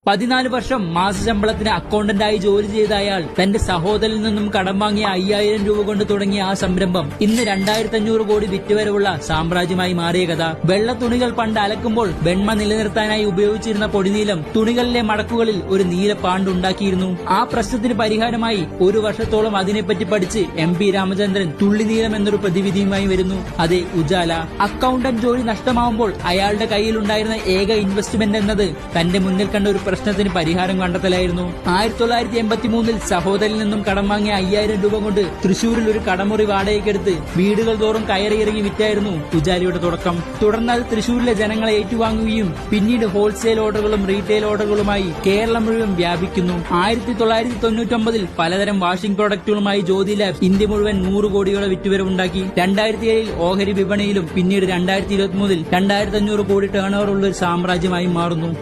14 വർഷം മാസശമ്പളത്തിന് അക്കൗണ്ടന്റായി ജോലി ചെയ്ത അയാൾ തന്റെ സഹോദരനിൽ നിന്നും കടം വാങ്ങിയ 5000 രൂപ കൊണ്ട് തുടങ്ങിയ ആ സംരംഭം ഇന്ന് 2500 കോടി വിറ്റുവരവുള്ള സാമ്രാജ്യമായി മാറിയ കഥ. വെള്ള തുണികൾ പണ്ട് അലക്കുമ്പോൾ വെണ്മ നിലനിർത്താനായി ഉപയോഗിച്ചിരുന്ന പൊടിനീലം തുണികളിലെ മടക്കുകളിൽ ഒരു നീല പാണ്ട് ഉണ്ടാക്കിയിരുന്നു. ആ പ്രശ്നത്തിന് പരിഹാരമായി ഒരു വർഷത്തോളം അതിനെപ്പറ്റി പഠിച്ച് MP രാമചന്ദ്രൻ തുള്ളിനീലം എന്നൊരു പ്രതിവിധിയുമായി വരുന്നു. അതെ, ഉജാല. അക്കൗണ്ടന്റ് ജോലി നഷ്ടമാവുമ്പോൾ അയാളുടെ കയ്യിലുണ്ടായിരുന്ന ഏക ഇൻവെസ്റ്റ്മെന്റ് എന്നത് തന്റെ മുന്നിൽ കണ്ട ഒരു പ്രശ്നത്തിന് പരിഹാരം കണ്ടെത്തലായിരുന്നു. 1983-ൽ സഹോദരനിൽ നിന്നും കടം വാങ്ങിയ 5000 രൂപ കൊണ്ട് തൃശൂരിൽ ഒരു കടമുറി വാടകയ്ക്കെടുത്ത് വീടുകൾ തോറും കയറിയിറങ്ങി വിറ്റായിരുന്നു ഉജാലയുടെ തുടക്കം. തുടർന്ന് അത് തൃശൂരിലെ ജനങ്ങളെ ഏറ്റുവാങ്ങുകയും പിന്നീട് ഹോൾസെയിൽ ഓർഡറുകളും റീറ്റെയിൽ ഓർഡറുകളുമായി കേരളം മുഴുവൻ വ്യാപിക്കുന്നു. 1999-ൽ പലതരം വാഷിംഗ് പ്രോഡക്റ്റുകളുമായി ജ്യോതി ലാബ്സ് ഇന്ത്യ മുഴുവൻ 100 കോടിയോളം വിറ്റുവരവുണ്ടാക്കി. 2007-ൽ ഓഹരി വിപണിയിലും പിന്നീട് 2023-ൽ 2500 കോടി ടേൺ ഓവർ ഉള്ള ഒരു സാമ്രാജ്യമായി മാറുന്നു.